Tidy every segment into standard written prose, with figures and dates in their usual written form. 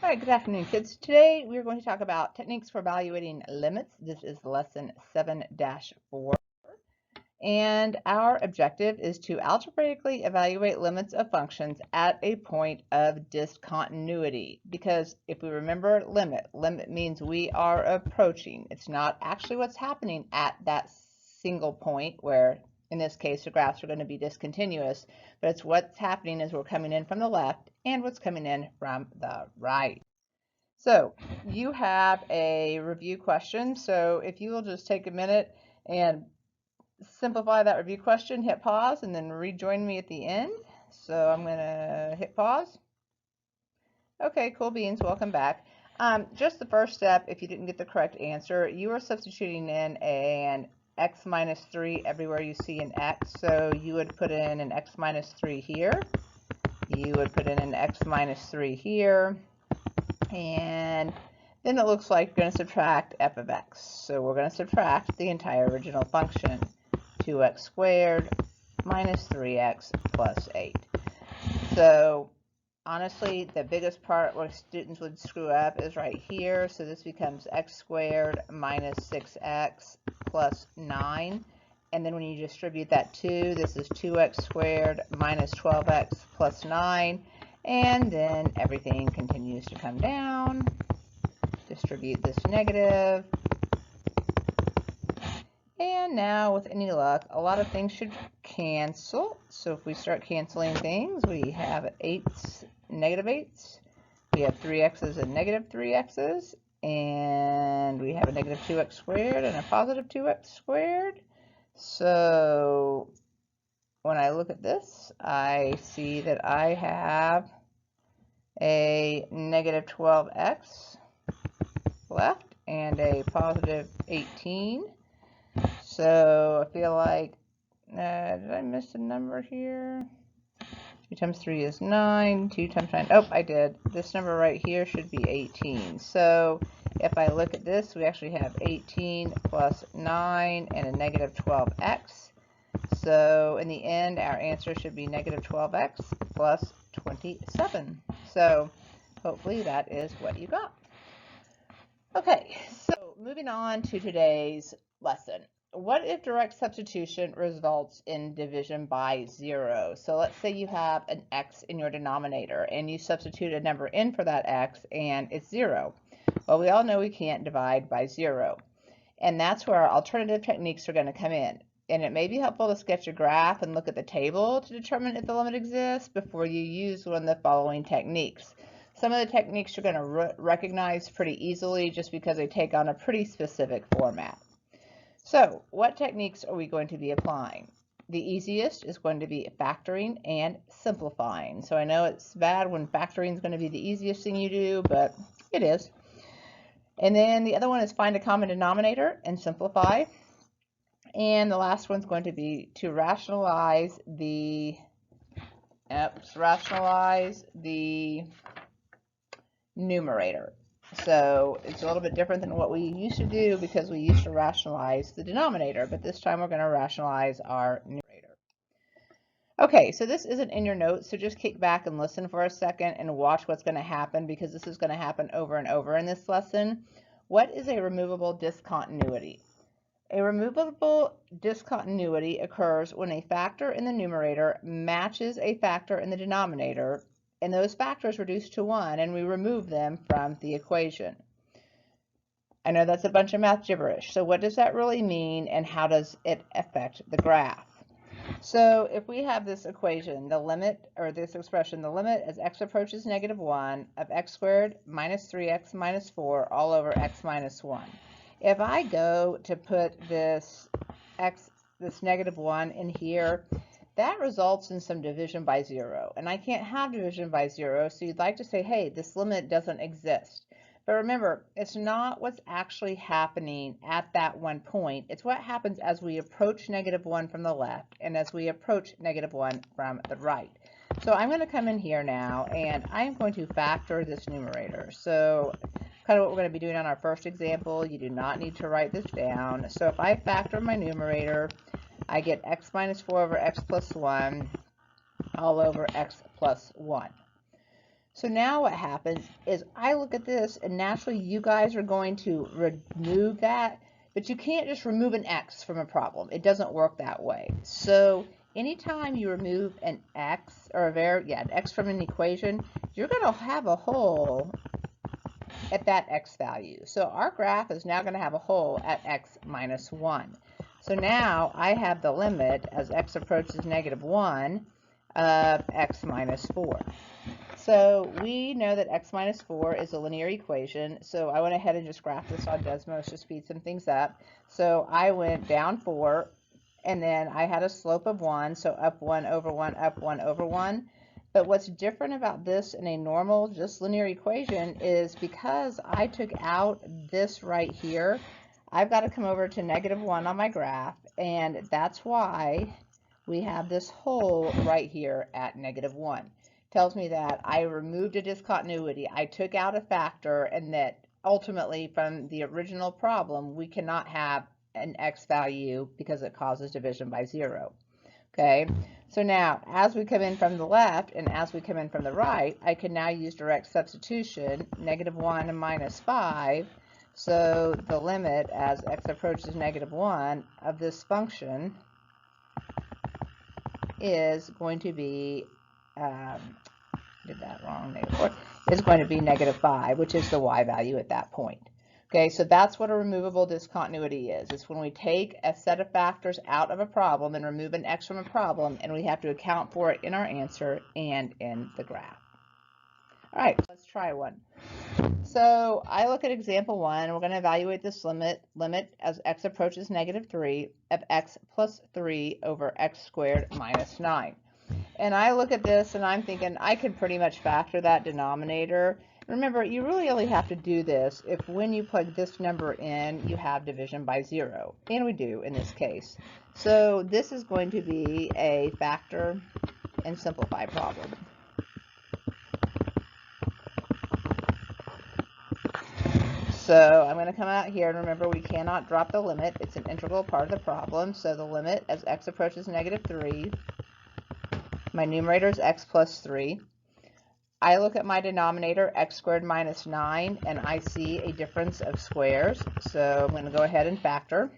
All right, good afternoon, kids. Today we're going to talk about techniques for evaluating limits. This is lesson 7-4. And our objective is to algebraically evaluate limits of functions at a point of discontinuity. Because if we remember limit means we are approaching. It's not actually what's happening at that single point where, in this case, the graphs are going to be discontinuous, but it's what's happening as we're coming in from the left and what's coming in from the right. So you have a review question. So if you will just take a minute and simplify that review question, hit pause, and then rejoin me at the end. So I'm going to hit pause. Okay, cool beans, welcome back. Just the first step, if you didn't get the correct answer, you are substituting in an x minus 3 everywhere you see an x. So you would put in an x minus 3 here. You would put in an x minus 3 here. And then it looks like you're going to subtract f of x. So we're going to subtract the entire original function, 2x squared minus 3x plus 8. So honestly, the biggest part where students would screw up is right here. So this becomes x squared minus 6x plus 9. And then when you distribute that 2, this is 2x squared minus 12x plus 9. And then everything continues to come down. Distribute this negative. And now, with any luck, a lot of things should cancel. So if we start canceling things, we have 8's, negative 8's. We have 3x's and negative 3x's. And we have a negative 2x squared and a positive 2x squared. So when I look at this, I see that I have a negative 12x left and a positive 18. So I feel like, did I miss a number here? 2 times 3 is 9, 2 times 9, oh, I did. This number right here should be 18. So if I look at this, we actually have 18 plus 9 and a negative 12x. So in the end, our answer should be negative 12x plus 27. So hopefully that is what you got. Okay, so moving on to today's lesson. What if direct substitution results in division by 0? So let's say you have an x in your denominator and you substitute a number in for that x and it's 0. Well, we all know we can't divide by 0. And that's where our alternative techniques are going to come in. And it may be helpful to sketch a graph and look at the table to determine if the limit exists before you use one of the following techniques. Some of the techniques you're going to recognize pretty easily just because they take on a pretty specific format. So what techniques are we going to be applying? The easiest is going to be factoring and simplifying. So I know it's bad when factoring is going to be the easiest thing you do, but it is. And then the other one is find a common denominator and simplify. And the last one's going to be to rationalize the numerator. So it's a little bit different than what we used to do because we used to rationalize the denominator, but this time we're going to rationalize our numerator. Okay, so this isn't in your notes, so just kick back and listen for a second and watch what's going to happen because this is going to happen over and over in this lesson. What is a removable discontinuity? A removable discontinuity occurs when a factor in the numerator matches a factor in the denominator, and those factors reduce to 1, and we remove them from the equation. I know that's a bunch of math gibberish, so what does that really mean, and how does it affect the graph? So if we have this equation, the limit, or this expression, the limit as x approaches negative 1 of x squared minus 3x minus 4 all over x minus 1. If I go to put this negative 1 in here, that results in some division by 0. And I can't have division by 0, so you'd like to say, hey, this limit doesn't exist. But remember, it's not what's actually happening at that one point. It's what happens as we approach negative 1 from the left and as we approach negative 1 from the right. So I'm going to come in here now, and I'm going to factor this numerator. So kind of what we're going to be doing on our first example. You do not need to write this down. So if I factor my numerator, I get x minus 4 over x plus 1 all over x plus 1. So now what happens is I look at this, and naturally you guys are going to remove that, but you can't just remove an x from a problem. It doesn't work that way. So anytime you remove an x, or an x from an equation, you're going to have a hole at that x value. So our graph is now going to have a hole at x minus 1. So now I have the limit as x approaches -1 of x minus 4. So we know that x minus 4 is a linear equation. So I went ahead and just graphed this on Desmos to speed some things up. So I went down 4, and then I had a slope of 1, so up 1 over 1, up 1 over 1. But what's different about this in a normal, just linear equation is because I took out this right here, I've got to come over to -1 on my graph, and that's why we have this hole right here at -1. Tells me that I removed a discontinuity, I took out a factor, and that ultimately from the original problem we cannot have an x value because it causes division by 0. Okay, so now as we come in from the left and as we come in from the right, I can now use direct substitution, -1 and -5. So the limit as x approaches -1 of this function is going to be, did that wrong, -4, is going to be -5, which is the y value at that point. Okay, so that's what a removable discontinuity is. It's when we take a set of factors out of a problem and remove an x from a problem, and we have to account for it in our answer and in the graph. All right, let's try one. So I look at example 1. We're going to evaluate this limit as x approaches -3 of x plus 3 over x squared minus 9. And I look at this and I'm thinking I can pretty much factor that denominator. Remember, you really only have to do this if when you plug this number in, you have division by 0. And we do in this case. So this is going to be a factor and simplify problem. So I'm going to come out here, and remember we cannot drop the limit. It's an integral part of the problem. So the limit as x approaches -3, my numerator is x plus 3. I look at my denominator, x squared minus 9, and I see a difference of squares. So I'm going to go ahead and factor.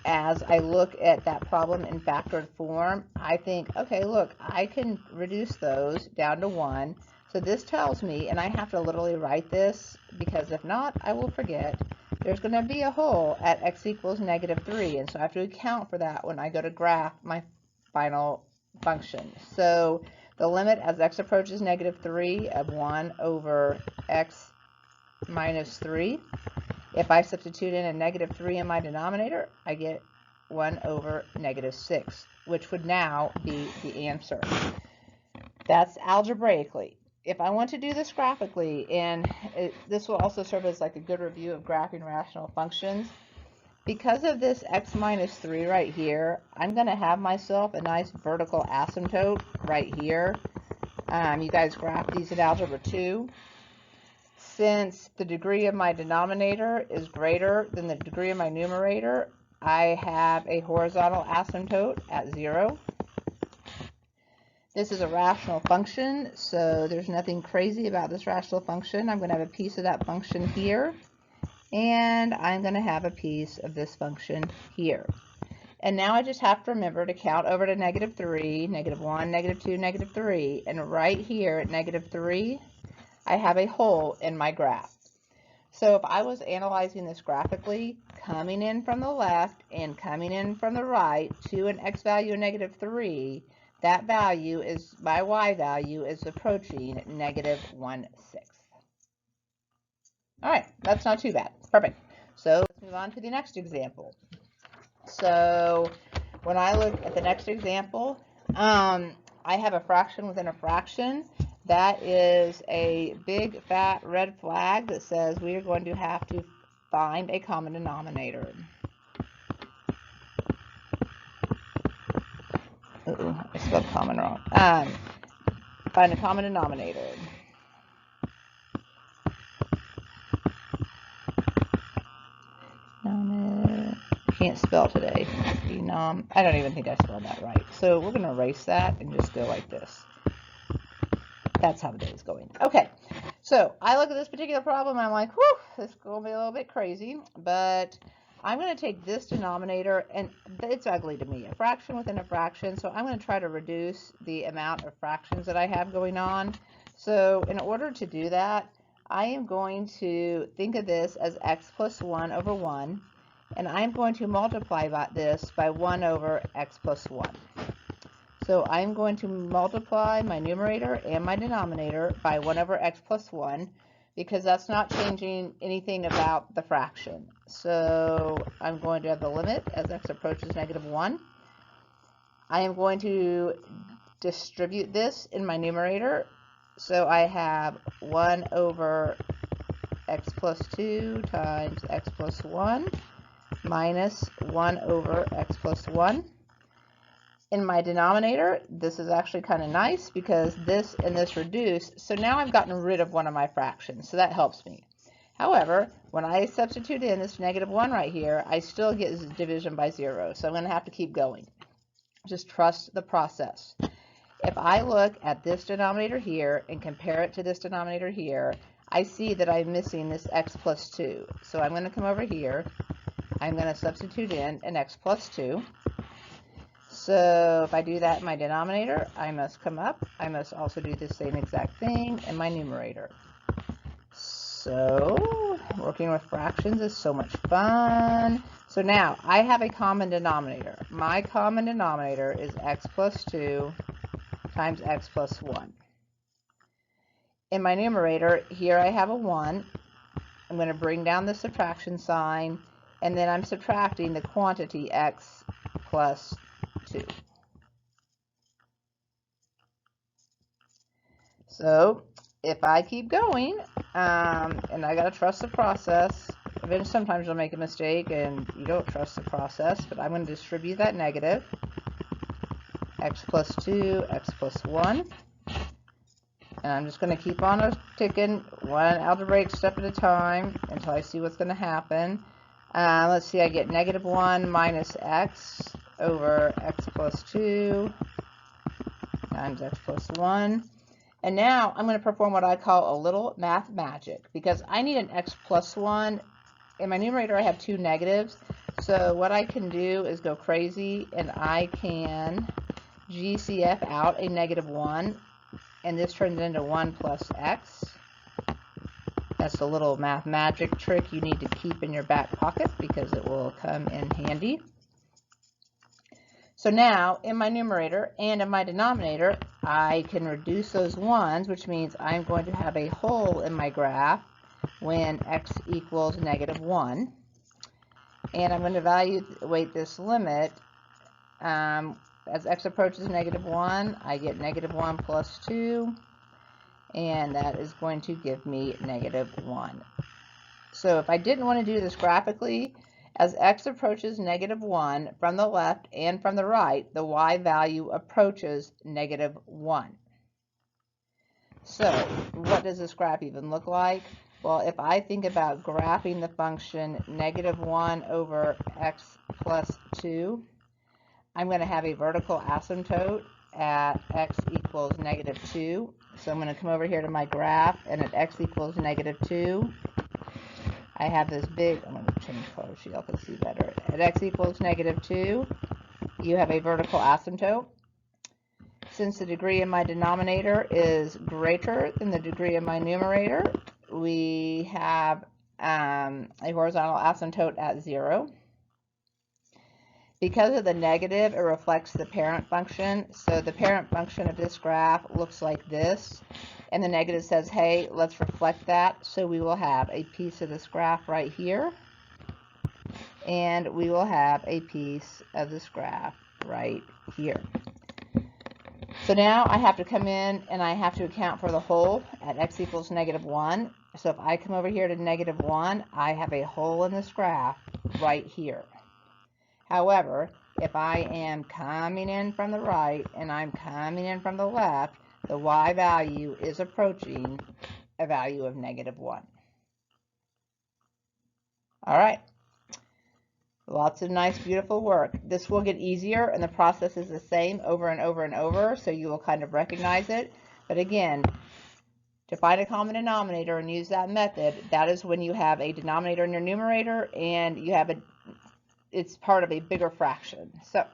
As I look at that problem in factored form, I think, okay, look, I can reduce those down to 1. So this tells me, and I have to literally write this because if not, I will forget, there's going to be a hole at x equals -3. And so I have to account for that when I go to graph my final function. So the limit as x approaches -3 of 1 over x minus 3. If I substitute in a -3 in my denominator, I get 1 over -6, which would now be the answer. That's algebraically. If I want to do this graphically, and this will also serve as like a good review of graphing rational functions, because of this x minus 3 right here, I'm going to have myself a nice vertical asymptote right here. You guys graph these in Algebra 2. Since the degree of my denominator is greater than the degree of my numerator, I have a horizontal asymptote at 0. This is a rational function, so there's nothing crazy about this rational function. I'm going to have a piece of that function here, and I'm going to have a piece of this function here. And now I just have to remember to count over to -3, -1, -2, -3, and right here at -3, I have a hole in my graph. So if I was analyzing this graphically, coming in from the left and coming in from the right to an x value of -3, that value is, my y value is approaching -1/6. All right, that's not too bad. Perfect. So let's move on to the next example. So when I look at the next example, I have a fraction within a fraction. That is a big fat red flag that says we are going to have to find a common denominator. I spelled common wrong. Find a common denominator. Can't spell today. I don't even think I spelled that right. So we're going to erase that and just go like this. that's how the day is going. Okay, so I look at this particular problem and I'm like, whew, this is going to be a little bit crazy, but I'm going to take this denominator, and it's ugly to me, a fraction within a fraction, so I'm going to try to reduce the amount of fractions that I have going on. So in order to do that, I am going to think of this as x plus 1 over 1, and I'm going to multiply this by 1 over x plus 1. So I'm going to multiply my numerator and my denominator by 1 over x plus 1, because that's not changing anything about the fraction. So I'm going to have the limit as x approaches -1. I am going to distribute this in my numerator. So I have 1 over x plus 2 times x plus 1 minus 1 over x plus 1. In my denominator, this is actually kind of nice because this and this reduce, so now I've gotten rid of one of my fractions, so that helps me. However, when I substitute in this -1 right here, I still get division by 0, so I'm going to have to keep going. Just trust the process. If I look at this denominator here and compare it to this denominator here, I see that I'm missing this x plus 2. So I'm going to come over here, I'm going to substitute in an x plus 2. So if I do that in my denominator, I must come up. I must also do the same exact thing in my numerator. So working with fractions is so much fun. So now I have a common denominator. My common denominator is x plus 2 times x plus 1. In my numerator, here I have a 1. I'm going to bring down the subtraction sign, and then I'm subtracting the quantity x plus 2. So if I keep going, and I got to trust the process, then sometimes you'll make a mistake and you don't trust the process, but I'm going to distribute that negative, x plus 2, x plus 1, and I'm just going to keep on ticking one algebraic step at a time until I see what's going to happen. Let's see, I get -1 minus x over x plus 2 times x plus 1. And now I'm going to perform what I call a little math magic, because I need an x plus 1. In my numerator, I have 2 negatives. So what I can do is go crazy, and I can GCF out a -1, and this turns into 1 plus x. That's a little math magic trick you need to keep in your back pocket because it will come in handy. So now, in my numerator and in my denominator, I can reduce those 1s, which means I'm going to have a hole in my graph when x equals -1. And I'm going to evaluate this limit. As x approaches -1, I get -1 plus 2, and that is going to give me -1. So if I didn't want to do this graphically, as x approaches -1 from the left and from the right, the y value approaches -1. So what does this graph even look like? Well, if I think about graphing the function -1 over x plus 2, I'm going to have a vertical asymptote at x equals -2. So I'm going to come over here to my graph, and at x equals -2, I have this big, I'm going to change color so y'all can see better. At x equals -2, you have a vertical asymptote. Since the degree in my denominator is greater than the degree in my numerator, we have a horizontal asymptote at 0. Because of the negative, it reflects the parent function. So the parent function of this graph looks like this. And the negative says, hey, let's reflect that. So we will have a piece of this graph right here. And we will have a piece of this graph right here. So now I have to come in and I have to account for the hole at x equals -1. So if I come over here to -1, I have a hole in this graph right here. However, if I am coming in from the right and I'm coming in from the left, the y value is approaching a value of -1. All right. Lots of nice, beautiful work. This will get easier, and the process is the same over and over and over, so you will kind of recognize it. But again, to find a common denominator and use that method, that is when you have a denominator in your numerator and you have it's part of a bigger fraction. So,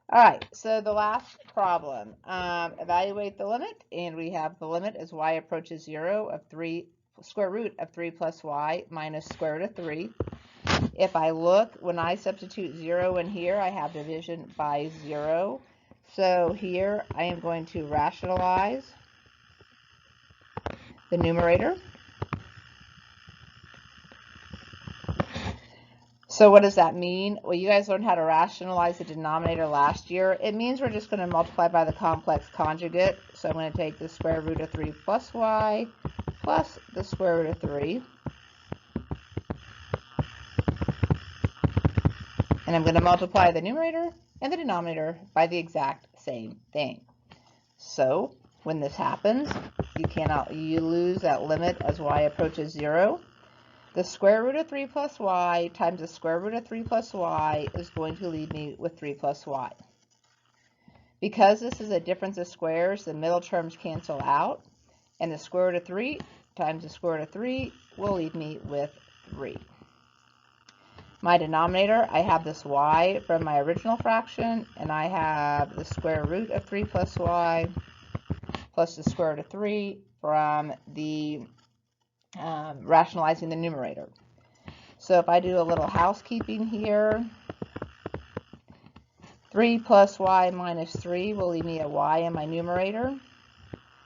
all right, so the last problem, evaluate the limit, and we have the limit as y approaches 0 of 3, square root of 3 plus y minus square root of 3. If I look, when I substitute 0 in here, I have division by 0. So here I am going to rationalize the numerator. So what does that mean? Well, you guys learned how to rationalize the denominator last year. It means we're just going to multiply by the complex conjugate. So I'm going to take the square root of 3 plus y plus the square root of 3. And I'm going to multiply the numerator and the denominator by the exact same thing. So when this happens, you lose that limit as y approaches 0. The square root of 3 plus y times the square root of 3 plus y is going to leave me with 3 plus y. Because this is a difference of squares, the middle terms cancel out, and the square root of 3 times the square root of 3 will leave me with 3. My denominator, I have this y from my original fraction, and I have the square root of 3 plus y plus the square root of 3 from the rationalizing the numerator. So if I do a little housekeeping here, 3 plus y minus 3 will leave me a y in my numerator. I'm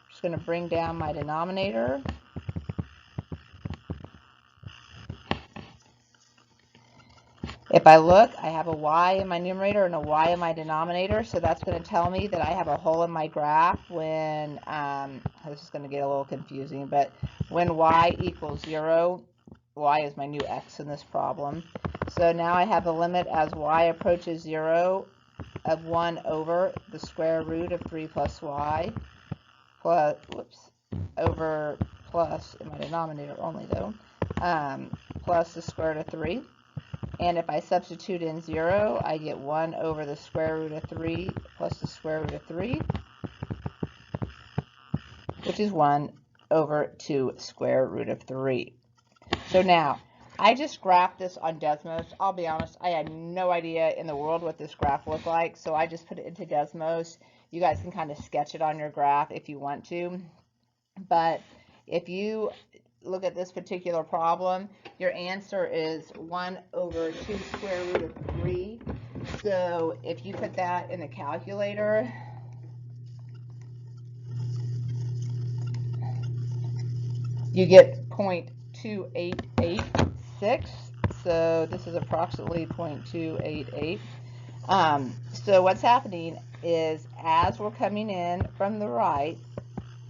just going to bring down my denominator. If I look, I have a y in my numerator and a y in my denominator, so that's going to tell me that I have a hole in my graph when, this is going to get a little confusing, but when y equals 0, y is my new x in this problem. So now I have a limit as y approaches 0 of 1 over the square root of 3 plus y plus, over plus, in my denominator only though, plus the square root of 3. And if I substitute in 0, I get 1 over the square root of 3 plus the square root of 3, which is 1 over 2 square root of 3. So now, I just graphed this on Desmos. I'll be honest, I had no idea in the world what this graph looked like, so I just put it into Desmos. You guys can kind of sketch it on your graph if you want to. But if you look at this particular problem, your answer is 1 over 2 square root of 3. So if you put that in the calculator, you get 0.2886. So this is approximately 0.288. So what's happening is as we're coming in from the right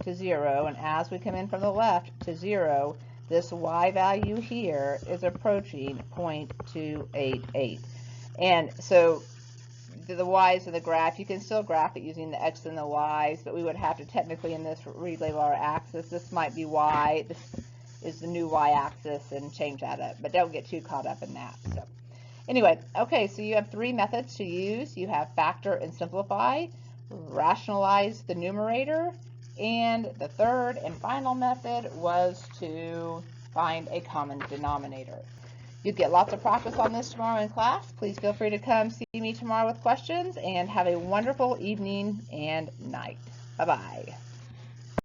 to 0, and as we come in from the left to 0, this y value here is approaching 0.288. And so the y's in the graph, you can still graph it using the x and the y's, but we would have to technically in this relabel our axis. This might be y, this is the new y-axis, and change that up, but don't get too caught up in that. So anyway, okay, so you have 3 methods to use. You have factor and simplify, rationalize the numerator, and the third and final method was to find a common denominator. You get lots of practice on this tomorrow in class. Please feel free to come see me tomorrow with questions, and have a wonderful evening and night. Bye-bye.